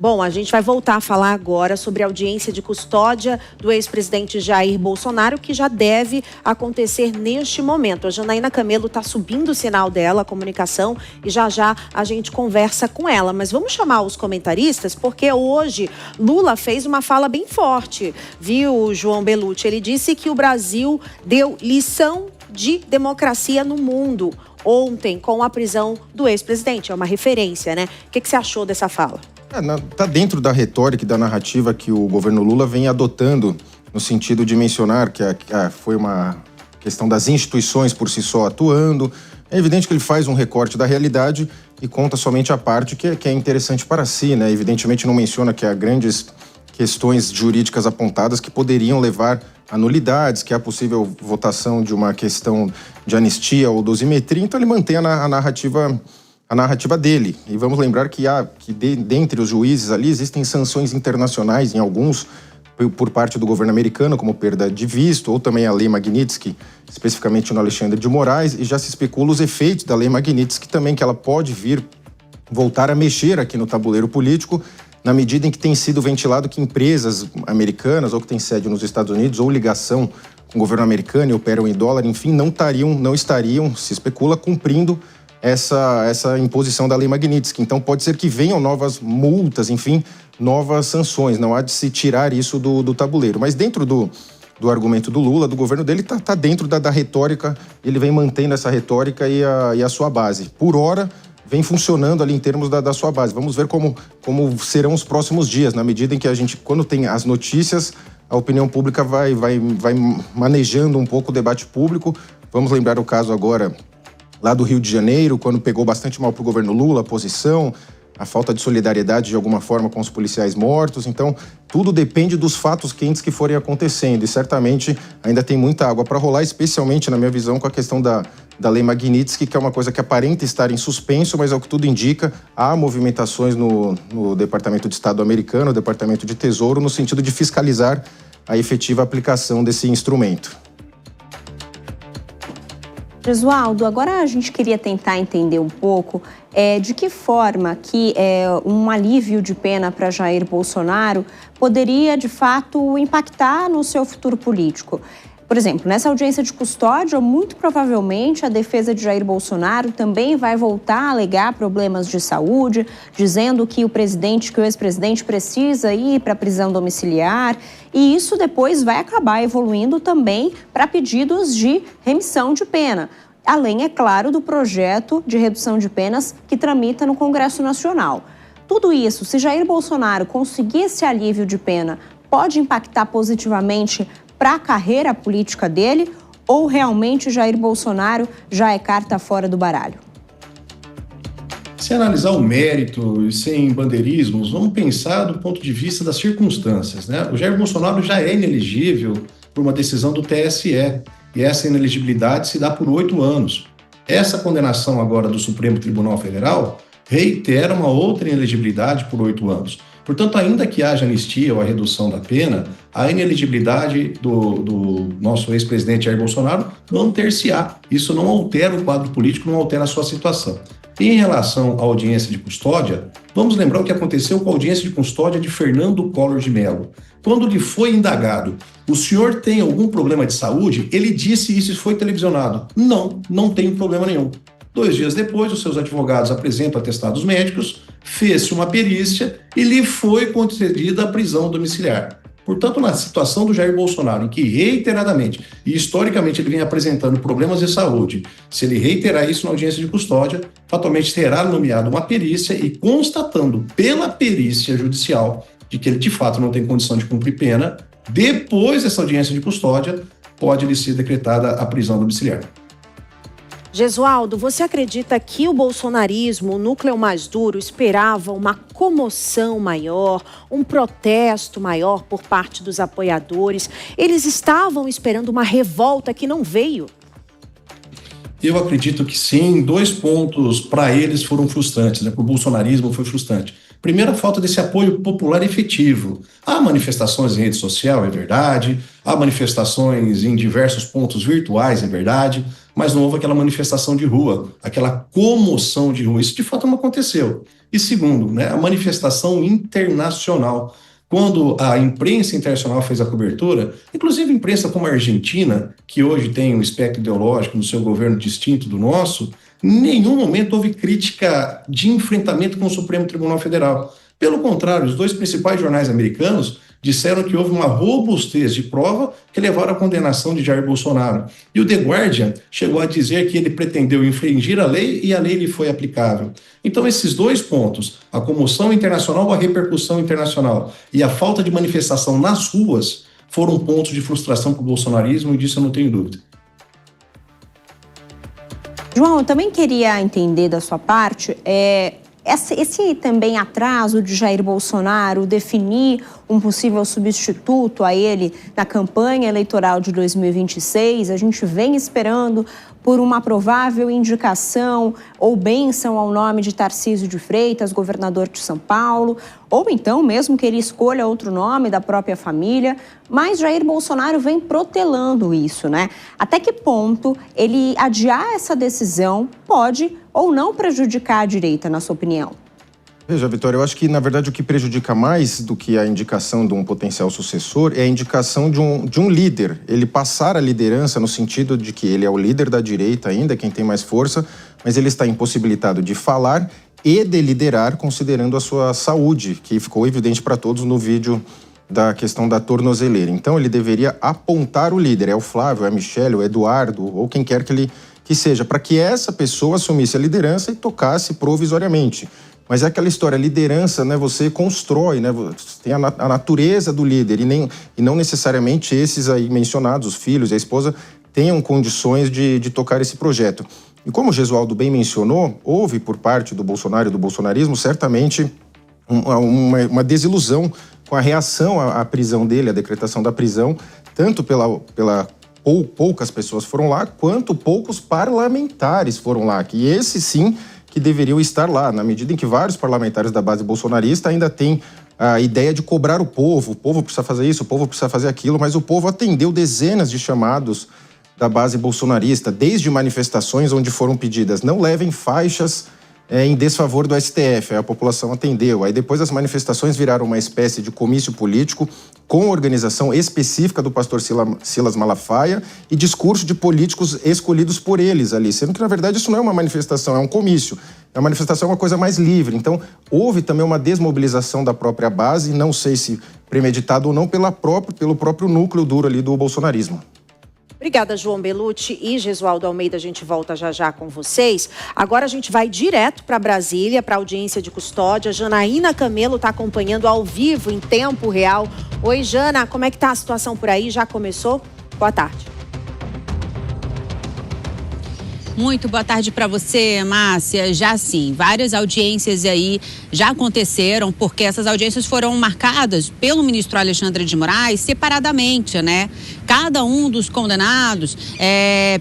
Bom, a gente vai voltar a falar agora sobre a audiência de custódia do ex-presidente Jair Bolsonaro, que já deve acontecer neste momento. A Janaína Camelo está subindo o sinal dela, a comunicação, e já a gente conversa com ela. Mas vamos chamar os comentaristas, porque hoje Lula fez uma fala bem forte, viu, João Belucci? Ele disse que o Brasil deu lição de democracia no mundo ontem com a prisão do ex-presidente. É uma referência, né? O que você achou dessa fala? Está dentro da retórica e da narrativa que o governo Lula vem adotando, no sentido de mencionar que foi uma questão das instituições por si só atuando. É evidente que ele faz um recorte da realidade e conta somente a parte que é interessante para si, né? Evidentemente não menciona que há grandes questões jurídicas apontadas que poderiam levar a nulidades, que há possível votação de uma questão de anistia ou dosimetria. Então ele mantém a narrativa dele. E vamos lembrar que dentre os juízes ali existem sanções internacionais, em alguns, por parte do governo americano, como perda de visto, ou também a Lei Magnitsky, especificamente no Alexandre de Moraes, e já se especula os efeitos da Lei Magnitsky também, que ela pode vir voltar a mexer aqui no tabuleiro político, na medida em que tem sido ventilado que empresas americanas, ou que têm sede nos Estados Unidos, ou ligação com o governo americano e operam em dólar, enfim, não estariam, se especula, cumprindo essa imposição da Lei Magnitsky. Então pode ser que venham novas multas, enfim, novas sanções. Não há de se tirar isso do tabuleiro. Mas dentro do argumento do Lula, do governo dele, está dentro da retórica. Ele vem mantendo essa retórica e a sua base. Por hora, vem funcionando ali em termos da sua base. Vamos ver como serão os próximos dias, na medida em que a gente, quando tem as notícias, a opinião pública vai manejando um pouco o debate público. Vamos lembrar o caso agora lá do Rio de Janeiro, quando pegou bastante mal para o governo Lula, a posição, a falta de solidariedade de alguma forma com os policiais mortos. Então, tudo depende dos fatos quentes que forem acontecendo. E certamente ainda tem muita água para rolar, especialmente, na minha visão, com a questão da Lei Magnitsky, que é uma coisa que aparenta estar em suspenso, mas ao que tudo indica, há movimentações no Departamento de Estado americano, no Departamento de Tesouro, no sentido de fiscalizar a efetiva aplicação desse instrumento. Jesualdo, agora a gente queria tentar entender um pouco de que forma que um alívio de pena para Jair Bolsonaro poderia, de fato, impactar no seu futuro político. Por exemplo, nessa audiência de custódia, muito provavelmente a defesa de Jair Bolsonaro também vai voltar a alegar problemas de saúde, dizendo que o ex-presidente precisa ir para a prisão domiciliar, e isso depois vai acabar evoluindo também para pedidos de remissão de pena. Além, é claro, do projeto de redução de penas que tramita no Congresso Nacional. Tudo isso, se Jair Bolsonaro conseguir esse alívio de pena, pode impactar positivamente para a carreira política dele, ou realmente Jair Bolsonaro já é carta fora do baralho? Se analisar o mérito e sem bandeirismos, vamos pensar do ponto de vista das circunstâncias, né? O Jair Bolsonaro já é inelegível por uma decisão do TSE, e essa inelegibilidade se dá por 8 anos. Essa condenação agora do Supremo Tribunal Federal reitera uma outra inelegibilidade por 8 anos. Portanto, ainda que haja anistia ou a redução da pena, a inelegibilidade do nosso ex-presidente Jair Bolsonaro manter-se-á. Isso não altera o quadro político, não altera a sua situação. Em relação à audiência de custódia, vamos lembrar o que aconteceu com a audiência de custódia de Fernando Collor de Mello. Quando lhe foi indagado, o senhor tem algum problema de saúde? Ele disse isso e foi televisionado. Não tenho problema nenhum. 2 dias depois, os seus advogados apresentam atestados médicos, fez-se uma perícia e lhe foi concedida a prisão domiciliar. Portanto, na situação do Jair Bolsonaro, em que reiteradamente e historicamente ele vem apresentando problemas de saúde, se ele reiterar isso na audiência de custódia, fatalmente será nomeado uma perícia e constatando pela perícia judicial de que ele de fato não tem condição de cumprir pena, depois dessa audiência de custódia, pode lhe ser decretada a prisão domiciliar. Jesualdo, você acredita que o bolsonarismo, o núcleo mais duro, esperava uma comoção maior, um protesto maior por parte dos apoiadores? Eles estavam esperando uma revolta que não veio? Eu acredito que sim. 2 pontos para eles foram frustrantes, né? Para o bolsonarismo foi frustrante. Primeiro, a falta desse apoio popular efetivo. Há manifestações em rede social, é verdade. Há manifestações em diversos pontos virtuais, é verdade. mas não houve aquela manifestação de rua, aquela comoção de rua. Isso de fato não aconteceu. E segundo, né, a manifestação internacional. Quando a imprensa internacional fez a cobertura, inclusive imprensa como a Argentina, que hoje tem um espectro ideológico no seu governo distinto do nosso, em nenhum momento houve crítica de enfrentamento com o Supremo Tribunal Federal. Pelo contrário, os dois principais jornais americanos disseram que houve uma robustez de prova que levaram à condenação de Jair Bolsonaro. E o The Guardian chegou a dizer que ele pretendeu infringir a lei e a lei lhe foi aplicável. Então, esses dois pontos, a comoção internacional, a repercussão internacional e a falta de manifestação nas ruas, foram pontos de frustração para o bolsonarismo, e disso eu não tenho dúvida. João, eu também queria entender da sua parte esse também atraso de Jair Bolsonaro definir um possível substituto a ele na campanha eleitoral de 2026. A gente vem esperando por uma provável indicação ou bênção ao nome de Tarcísio de Freitas, governador de São Paulo, ou então mesmo que ele escolha outro nome da própria família, mas Jair Bolsonaro vem protelando isso, né? Até que ponto ele adiar essa decisão pode ou não prejudicar a direita, na sua opinião? Veja, Vitória, eu acho que, na verdade, o que prejudica mais do que a indicação de um potencial sucessor é a indicação de um líder. Ele passar a liderança no sentido de que ele é o líder da direita ainda, quem tem mais força, mas ele está impossibilitado de falar e de liderar, considerando a sua saúde, que ficou evidente para todos no vídeo da questão da tornozeleira. Então, ele deveria apontar o líder. É o Flávio, é a Michele, o Eduardo, ou quem quer que seja, para que essa pessoa assumisse a liderança e tocasse provisoriamente. Mas é aquela história, liderança, né, você constrói, né, você tem a natureza do líder e não necessariamente esses aí mencionados, os filhos e a esposa, tenham condições de tocar esse projeto. E como o Gesualdo bem mencionou, houve por parte do Bolsonaro e do bolsonarismo certamente uma desilusão com a reação à prisão dele, a decretação da prisão, tanto pela poucas pessoas foram lá, quanto poucos parlamentares foram lá, que esse sim que deveriam estar lá, na medida em que vários parlamentares da base bolsonarista ainda têm a ideia de cobrar o povo precisa fazer isso, o povo precisa fazer aquilo, mas o povo atendeu dezenas de chamados da base bolsonarista, desde manifestações onde foram pedidas não levem faixas em desfavor do STF, aí a população atendeu. Aí depois as manifestações viraram uma espécie de comício político com organização específica do pastor Silas Malafaia e discurso de políticos escolhidos por eles ali, sendo que na verdade isso não é uma manifestação, é um comício. A manifestação é uma coisa mais livre. Então houve também uma desmobilização da própria base, não sei se premeditado ou não, pelo próprio núcleo duro ali do bolsonarismo. Obrigada, João Belucci e Gesualdo Almeida. A gente volta já com vocês. Agora a gente vai direto para Brasília, para a audiência de custódia. Janaína Camelo está acompanhando ao vivo, em tempo real. Oi, Jana, como é que está a situação por aí? Já começou? Boa tarde. Muito boa tarde para você, Márcia. Já sim, várias audiências aí já aconteceram, porque essas audiências foram marcadas pelo ministro Alexandre de Moraes separadamente, né? Cada um dos condenados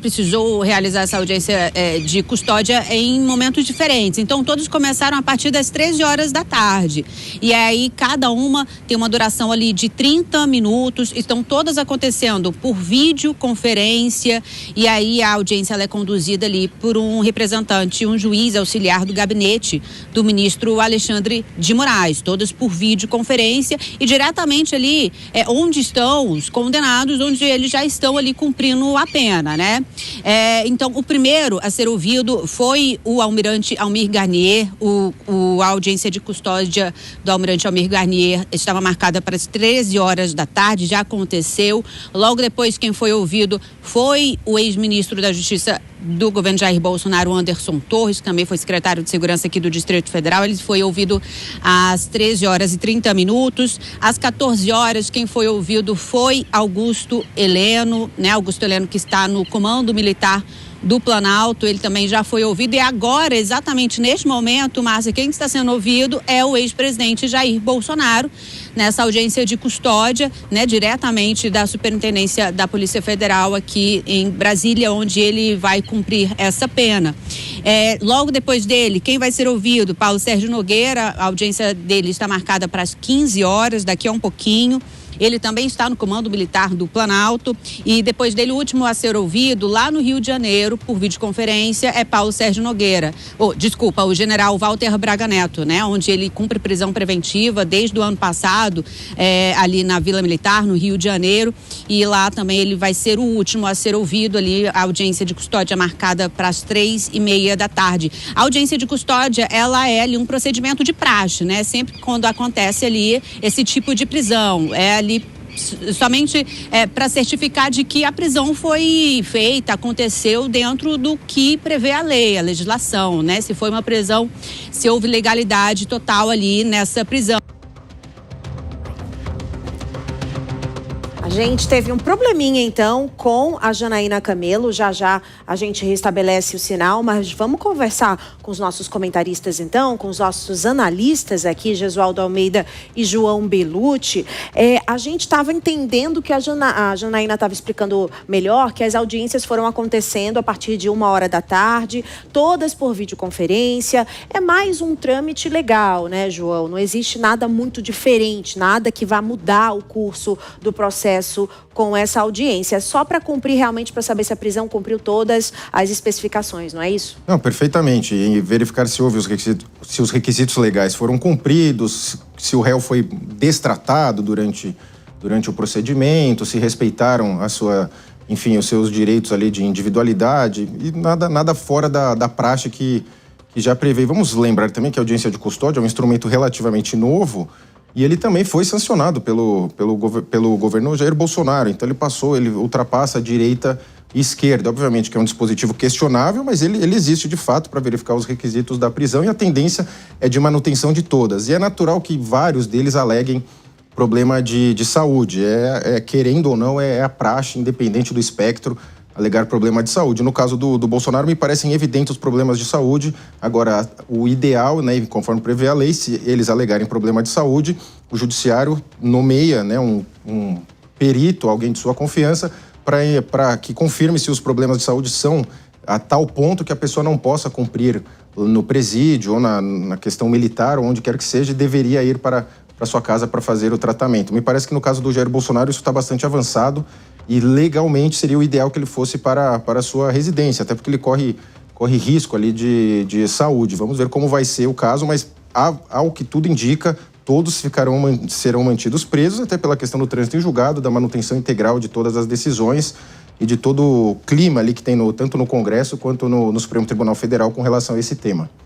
precisou realizar essa audiência de custódia em momentos diferentes. Então, todos começaram a partir das 13 horas da tarde. E aí, cada uma tem uma duração ali de 30 minutos. Estão todas acontecendo por videoconferência. E aí, a audiência ela é conduzida ali por um representante, um juiz auxiliar do gabinete do ministro Alexandre de Moraes. Todas por videoconferência e diretamente ali onde estão os condenados, onde eles já estão ali cumprindo a pena, né? Então, o primeiro a ser ouvido foi o almirante Almir Garnier. A audiência de custódia do almirante Almir Garnier estava marcada para as 13 horas da tarde, já aconteceu. Logo depois, quem foi ouvido foi o ex-ministro da Justiça do governo Jair Bolsonaro, Anderson Torres, que também foi secretário de Segurança aqui do Distrito Federal. Ele foi ouvido às 13 horas e 30 minutos. Às 14 horas, quem foi ouvido foi Augusto Heleno, né? Augusto Heleno, que está no Comando Militar do Planalto, ele também já foi ouvido. E agora, exatamente neste momento, Márcia, quem está sendo ouvido é o ex-presidente Jair Bolsonaro, nessa audiência de custódia, né, diretamente da Superintendência da Polícia Federal aqui em Brasília, onde ele vai cumprir essa pena. Logo depois dele, quem vai ser ouvido? Paulo Sérgio Nogueira. A audiência dele está marcada para as 15 horas, daqui a um pouquinho. Ele também está no Comando Militar do Planalto e depois dele, o último a ser ouvido lá no Rio de Janeiro, por videoconferência, é Paulo Sérgio Nogueira. O general Walter Braga Neto, né? Onde ele cumpre prisão preventiva desde o ano passado, ali na Vila Militar, no Rio de Janeiro. E lá também ele vai ser o último a ser ouvido ali, a audiência de custódia marcada para as 3h30 da tarde. A audiência de custódia, ela é ali um procedimento de praxe, né? Sempre quando acontece ali esse tipo de prisão, é ali somente para certificar de que a prisão foi feita, aconteceu dentro do que prevê a lei, a legislação, né? Se foi uma prisão, se houve legalidade total ali nessa prisão. A gente teve um probleminha, então, com a Janaína Camelo. Já já a gente restabelece o sinal, mas vamos conversar com os nossos comentaristas, então, com os nossos analistas aqui, Gesualdo Almeida e João Belucci. A gente estava entendendo que a Janaína estava explicando melhor que as audiências foram acontecendo a partir de 1h da tarde, todas por videoconferência. É mais um trâmite legal, né, João? Não existe nada muito diferente, nada que vá mudar o curso do processo com essa audiência, só para cumprir realmente, para saber se a prisão cumpriu todas as especificações, não é isso? Não, perfeitamente. E verificar se os requisitos legais foram cumpridos, se o réu foi destratado durante o procedimento, se respeitaram os seus direitos ali de individualidade e nada fora da praxe que já prevê. Vamos lembrar também que a audiência de custódia é um instrumento relativamente novo. E ele também foi sancionado pelo governo Jair Bolsonaro. Então ele ultrapassa a direita e esquerda. Obviamente que é um dispositivo questionável, mas ele existe de fato para verificar os requisitos da prisão e a tendência é de manutenção de todas. E é natural que vários deles aleguem problema de saúde. Querendo ou não, é a praxe, independente do espectro, alegar problema de saúde. No caso do Bolsonaro, me parecem evidentes os problemas de saúde. Agora, o ideal, né, conforme prevê a lei, se eles alegarem problema de saúde, o judiciário nomeia, né, um perito, alguém de sua confiança, para que confirme se os problemas de saúde são a tal ponto que a pessoa não possa cumprir no presídio ou na questão militar, ou onde quer que seja, e deveria ir para sua casa para fazer o tratamento. Me parece que no caso do Jair Bolsonaro isso está bastante avançado e legalmente seria o ideal que ele fosse para a sua residência, até porque ele corre risco ali de saúde. Vamos ver como vai ser o caso, mas ao que tudo indica, todos serão mantidos presos, até pela questão do trânsito em julgado, da manutenção integral de todas as decisões e de todo o clima ali que tem tanto no Congresso quanto no Supremo Tribunal Federal com relação a esse tema.